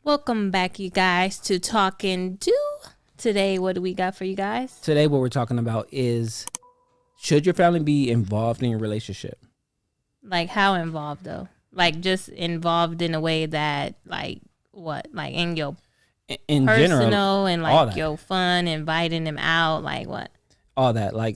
Welcome back, you guys, to Talkin Two. Today, what do we got for you guys? Today, what we're talking about is, should your family be involved in your relationship? Like, how involved, though? Like, just involved in a way that, like, what? Like, in your in personal general, and, like, your fun, inviting them out, like, what? All that. Like,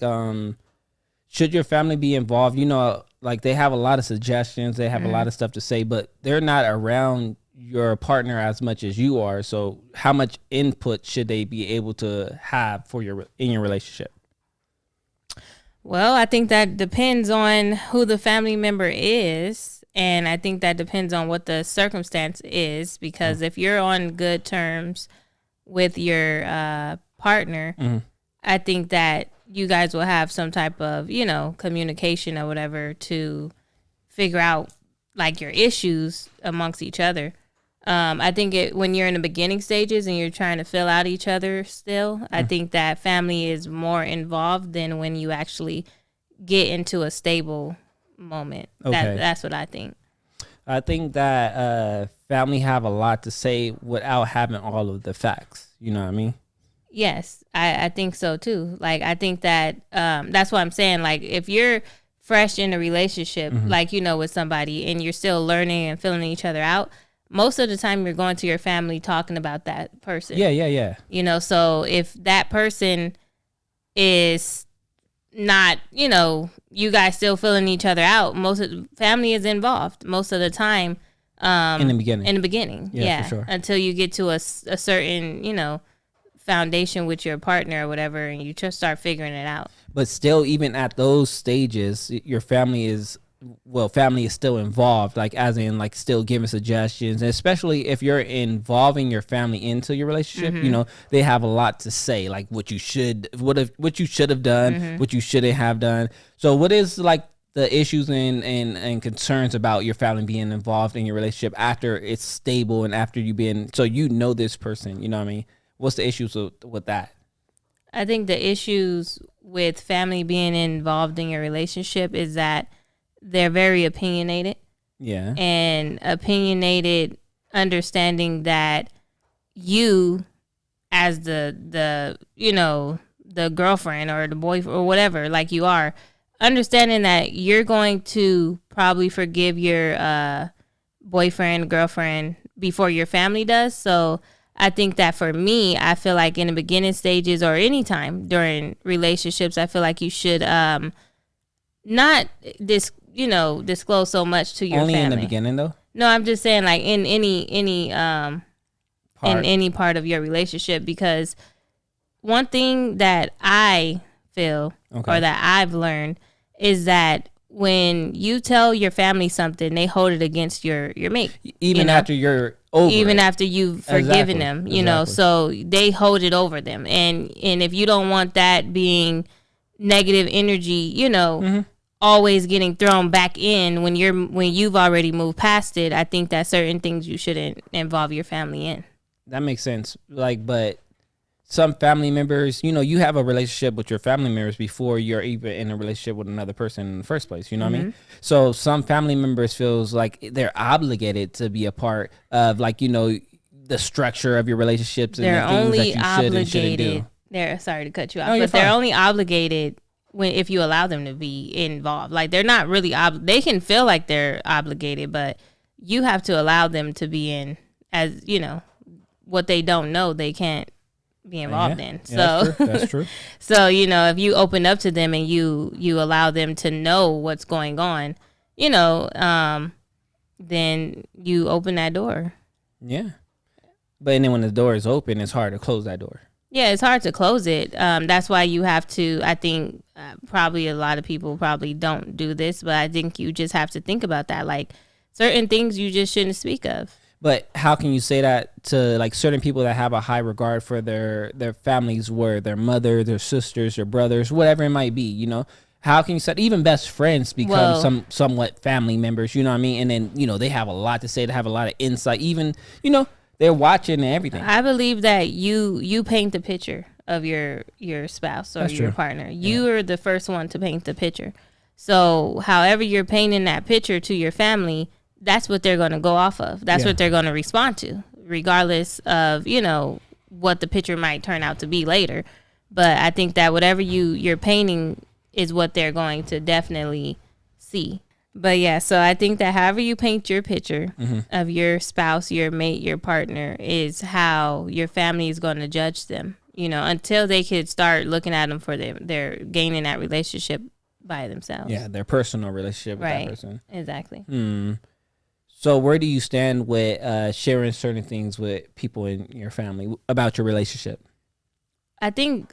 should your family be involved? You know, like, they have a lot of suggestions. They have a lot of stuff to say, but they're not around your partner as much as you are. So how much input should they be able to have for your relationship? Well, I think that depends on who the family member is, and I think that depends on what the circumstance is, because if you're on good terms with your partner, I think that you guys will have some type of, communication or whatever to figure out like your issues amongst each other. I think when you're in the beginning stages and you're trying to fill out each other still, I think that family is more involved than when you actually get into a stable moment. Okay. That's what I think. I think that family have a lot to say without having all of the facts. You know what I mean? Yes, I think so too. Like, I think that that's what I'm saying. Like, if you're fresh in a relationship, like, with somebody and you're still learning and filling each other out, most of the time you're going to your family talking about that person. Yeah. So if that person is not, you guys still filling each other out, most of the family is involved most of the time. In the beginning. Yeah, for sure. Until you get to a certain, foundation with your partner or whatever, and you just start figuring it out. But still, even at those stages, your family is still involved, like as in like still giving suggestions, and especially if you're involving your family into your relationship, they have a lot to say, like what you should have done, what you shouldn't have done. So what is like the issues and concerns about your family being involved in your relationship after it's stable and after you've been, so this person, you know what I mean? What's the issues with that? I think the issues with family being involved in your relationship is that they're very opinionated. Yeah. And opinionated, understanding that you, as the girlfriend or the boyfriend or whatever, like you are, understanding that you're going to probably forgive your boyfriend, girlfriend before your family does. So I think that for me, I feel like in the beginning stages or anytime during relationships, I feel like you should not disclose so much to your family. Only in the beginning, though? No, I'm just saying, like, in any part of your relationship, because one thing that I feel or that I've learned is that when you tell your family something, they hold it against your mate. Even after you're over even after you've forgiven them, so they hold it over them. And if you don't want that being negative energy, always getting thrown back in when you've already moved past it, I think that certain things you shouldn't involve your family in. That makes sense. Like, but some family members, you have a relationship with your family members before you're even in a relationship with another person in the first place. You know what I mean? So some family members feels like they're obligated to be a part of, like, the structure of your relationships and they're the things only that you should and shouldn't do. They're sorry to cut you off, but they're only obligated if you allow them to be involved. Like, they're not really they can feel like they're obligated, but you have to allow them to be in, as what they don't know, they can't be involved in. So that's true. So, if you open up to them and you allow them to know what's going on, then you open that door. Yeah. But then when the door is open, it's hard to close that door. Yeah, it's hard to close it. That's why you have to, I think probably a lot of people probably don't do this, but I think you just have to think about that. Like, certain things you just shouldn't speak of. But how can you say that to, like, certain people that have a high regard for their families, where their mother, their sisters, their brothers, whatever it might be, How can you say, even best friends become somewhat family members, you know what I mean? And then, they have a lot to say, they have a lot of insight, even, they're watching and everything. I believe that you paint the picture of your spouse or That's your true. partner. You are the first one to paint the picture. So however you're painting that picture to your family, that's what they're going to go off of. That's what they're going to respond to. regardless of, what the picture might turn out to be later. But I think that whatever you're painting is what they're going to definitely see. But yeah, so I think that however you paint your picture of your spouse, your mate, your partner is how your family is going to judge them, until they could start looking at them for they're gaining that relationship by themselves. Yeah, their personal relationship with that person. Exactly. So where do you stand with sharing certain things with people in your family about your relationship? I think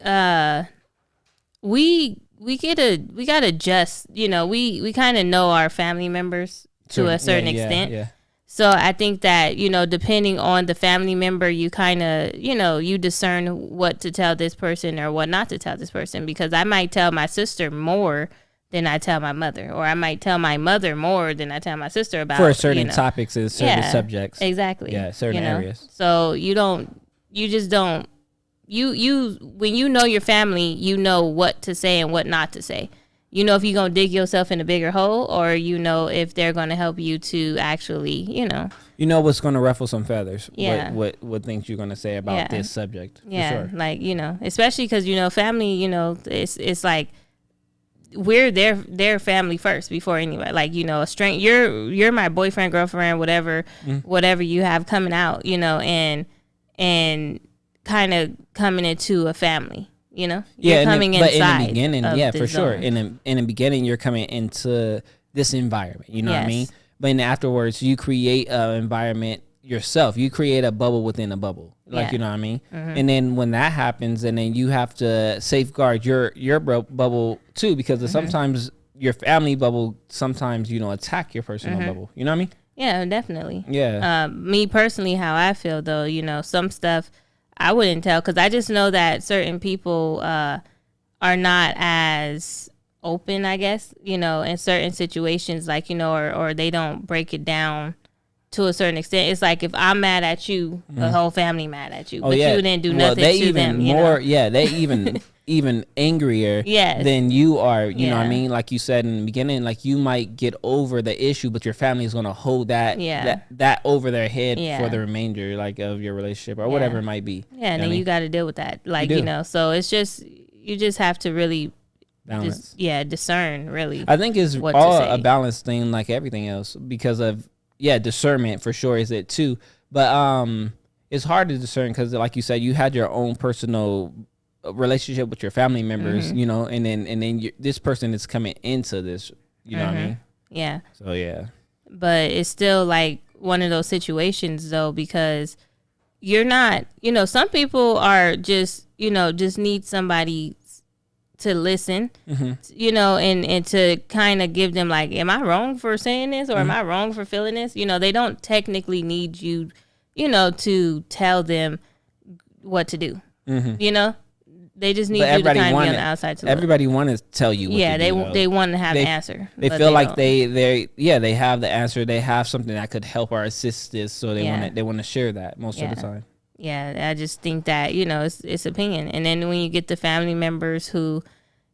we gotta adjust. We kind of know our family members to a certain extent. Yeah. So I think that, depending on the family member, you kind of, you discern what to tell this person or what not to tell this person, because I might tell my sister more than I tell my mother, or I might tell my mother more than I tell my sister about for certain topics and certain subjects. Exactly. Yeah, certain areas. So you just don't. You when you know your family, you know what to say and what not to say. You know if you're going to dig yourself in a bigger hole, or if they're going to help you to actually, You know what's going to ruffle some feathers. Yeah. What things you're going to say about this subject. Yeah, for sure. like, especially because, family, it's like we're their family first before anybody. Like, a stranger, you're my boyfriend, girlfriend, whatever you have coming out, and kind of coming into a family, you're coming inside. But in the beginning, for sure. In the beginning, you're coming into this environment, you know what I mean? But then afterwards, you create an environment yourself. You create a bubble within a bubble, like, you know what I mean? And then when that happens, and then you have to safeguard your bubble too, because sometimes your family bubble sometimes, attack your personal bubble. You know what I mean? Yeah, definitely. Yeah. Me personally, how I feel though, some stuff I wouldn't tell, because I just know that certain people are not as open, I guess, in certain situations, like, or they don't break it down to a certain extent. It's like if I'm mad at you, the whole family mad at you, but you didn't do nothing to them. They even angrier than you are. You know what I mean? Like you said in the beginning, like you might get over the issue, but your family is gonna hold that over their head for the remainder, like, of your relationship or whatever it might be. Yeah, and then you got to deal with that, like, so it's just you just have to really balance. Discern really. I think it's all a balance thing, like everything else, because of discernment for sure is it too, but it's hard to discern because, like you said, you had your own personal relationship with your family members, and then this person is coming into this, you know what I mean? Yeah. So yeah. But it's still like one of those situations though, because you're not, some people are just, just need somebody to listen, and to kind of give them like, am I wrong for saying this, or am I wrong for feeling this? They don't technically need you, to tell them what to do. They just need you to kind of be on the outside to look. Everybody want to tell you what to do. They want to have an answer. They feel like they have the answer. They have something that could help or assist this, so they want to share that most of the time. Yeah, I just think that, it's opinion. And then when you get the family members who,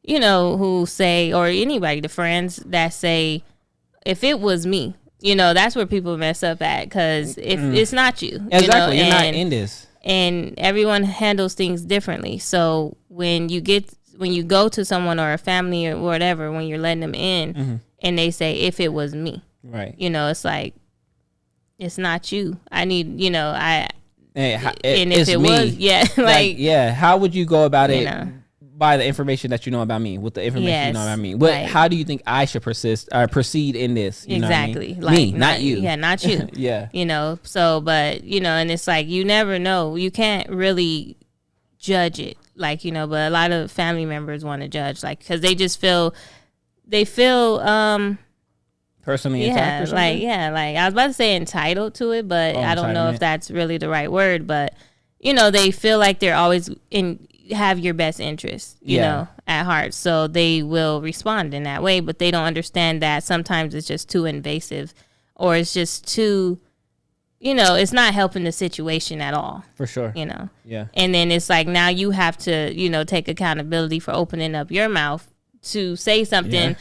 who say, or anybody, the friends that say, if it was me, that's where people mess up at, because if it's not you. Exactly, you're not in this. And everyone handles things differently. So when you go to someone or a family or whatever, when you're letting them in and they say, if it was me, right? It's like, it's not you. I need, and if it was, how would you go about it? By the information that you know about me, with the information you know about me, how do you think I should proceed in this? You exactly, know what I mean? Me, not you. Yeah, not you. Yeah, So, but and it's like you never know. You can't really judge it, like but a lot of family members want to judge, like, because they just feel personally attacked or something? Like I was about to say entitled to it, but I don't know if that's really the right word. But they feel like they're always have your best interest, you know, at heart. So they will respond in that way, but they don't understand that sometimes it's just too invasive, or it's just too, it's not helping the situation at all. For sure. Yeah. And then it's like, now you have to, take accountability for opening up your mouth to say something,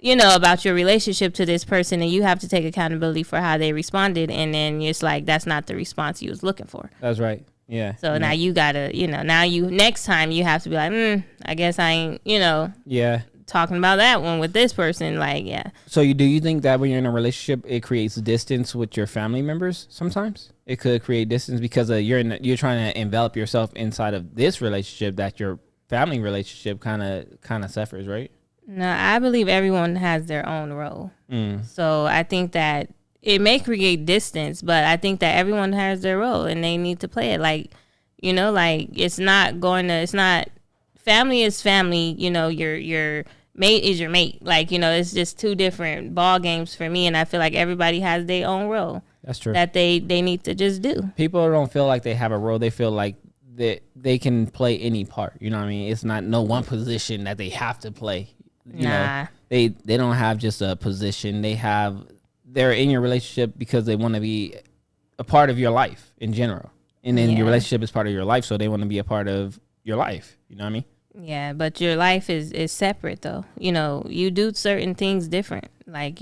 about your relationship to this person, and you have to take accountability for how they responded, and then it's like that's not the response you was looking for. That's right. Yeah. So now you gotta, next time you have to be like, I guess I ain't, Yeah. talking about that one with this person. Like, yeah. So do you think that when you're in a relationship, it creates distance with your family members? Sometimes it could create distance because you're trying to envelop yourself inside of this relationship that your family relationship kind of suffers, right? No, I believe everyone has their own role. So I think that it may create distance, but I think that everyone has their role and they need to play it. Like, it's not family is family. Your mate is your mate. Like, it's just two different ball games for me. And I feel like everybody has their own role. That's true. That they need to just do. People don't feel like they have a role. They feel like they can play any part. You know what I mean? It's not no one position that they have to play. They don't have just a position. They're in your relationship because they want to be a part of your life in general. And then your relationship is part of your life, so they want to be a part of your life. You know what I mean? Yeah, but your life is separate though. You do certain things different. Like,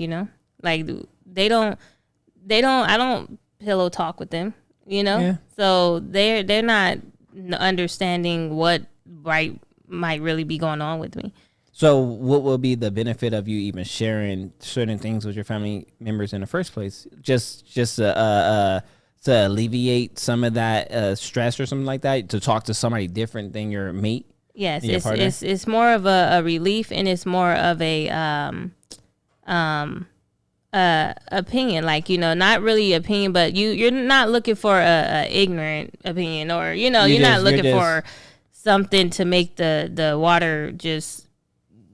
like I don't pillow talk with them, Yeah. So they're not understanding what might really be going on with me. So what will be the benefit of you even sharing certain things with your family members in the first place? Just to alleviate some of that stress or something like that, to talk to somebody different than your mate? Yes, it's more of a relief, and it's more of a opinion, like, not really opinion, but you're not looking for a ignorant opinion, or you're not looking for something to make the water just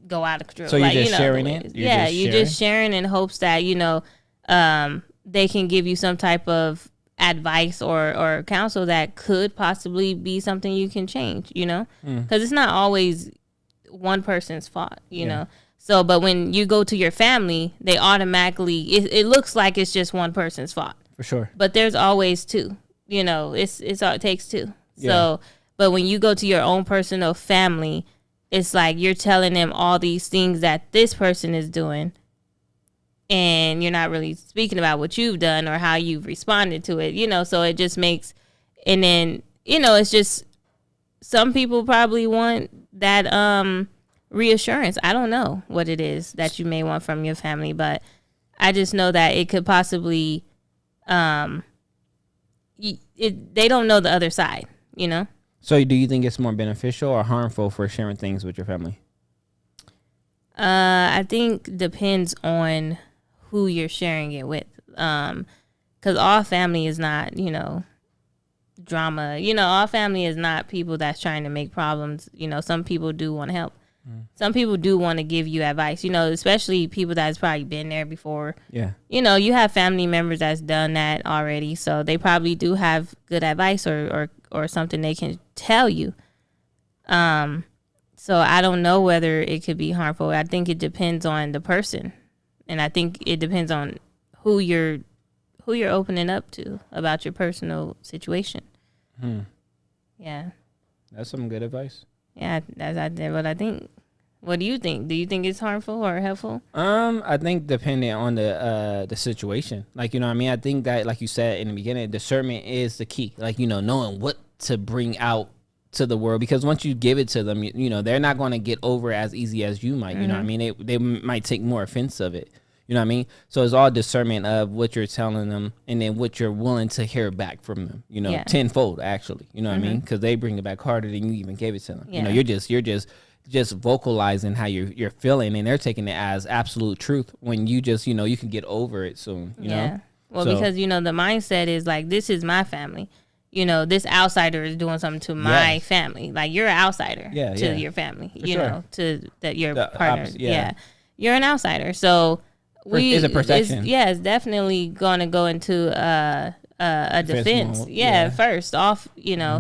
go out of control. So you're just sharing it? You're just sharing in hopes that they can give you some type of advice or counsel that could possibly be something you can change, because it's not always one person's fault, know. So, but when you go to your family, they automatically, it looks like it's just one person's fault. For sure. But there's always two, it takes two. Yeah. So, but when you go to your own personal family, it's like you're telling them all these things that this person is doing, and you're not really speaking about what you've done or how you've responded to it, so it just makes, and then, it's just, some people probably want that reassurance. I don't know what it is that you may want from your family, but I just know that it could possibly, they don't know the other side, So do you think it's more beneficial or harmful for sharing things with your family? I think depends on who you're sharing it with. Because all family is not, drama. All family is not people that's trying to make problems. Some people do want to help. Some people do want to give you advice, especially people that's probably been there before. Yeah. You have family members that's done that already. So they probably do have good advice or something they can tell you. So I don't know whether it could be harmful. I think it depends on the person. And I think it depends on who you're opening up to about your personal situation. Yeah. That's some good advice. Yeah, that's what I think. What do you think? Do you think it's harmful or helpful? I think depending on the situation. Like, you know what I mean? I think that, like you said in the beginning, discernment is the key. Like, knowing what to bring out to the world, because once you give it to them, they're not going to get over as easy as you might. You know what I mean? They might take more offense of it. You know what I mean? So it's all discernment of what you're telling them, and then what you're willing to hear back from them. Tenfold actually. You know what I mean? Because they bring it back harder than you even gave it to them. Yeah. You're just vocalizing how you're feeling, and they're taking it as absolute truth when you just you can get over it soon. You know? Well, because the mindset is like, this is my family. This outsider is doing something to my family. Like, you're an outsider to your family. To your partner. You're an outsider. So it's a protection. It's definitely going to go into a defense. First off,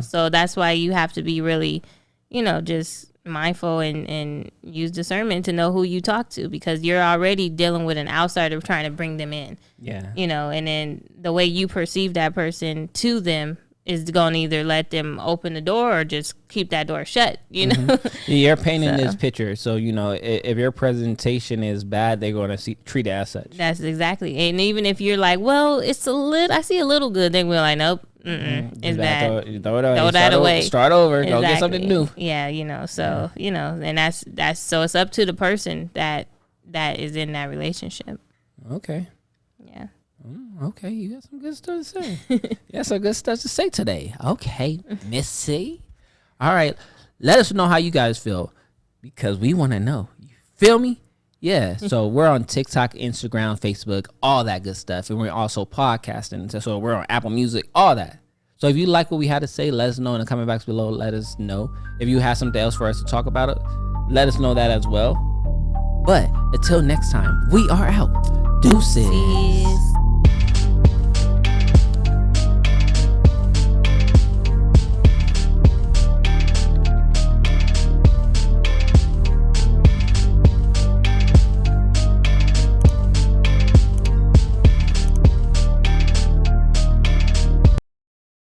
so that's why you have to be really, just mindful and use discernment to know who you talk to, because you're already dealing with an outsider trying to bring them in. And then the way you perceive that person to them is going to either let them open the door or just keep that door shut, you know? You're painting this picture. So, you know, if your presentation is bad, they're going to treat it as such. That's exactly. And even if you're like, well, it's a little, I see a little good, then we're like, nope, it's bad. Throw that away. Start over. Exactly. Go get something new. Yeah, you know, so, you know, and that's so it's up to the person that is in that relationship. Okay. Yeah. Okay, you got some good stuff to say. You got some good stuff to say today. Okay, Missy. All right, let us know how you guys feel because we want to know. You feel me? Yeah. So we're on TikTok, Instagram, Facebook, all that good stuff, and we're also podcasting. So we're on Apple Music, all that. So if you like what we had to say, let us know in the comment box below. Let us know if you have something else for us to talk about it. Let us know that as well. But until next time, we are out. Deuces.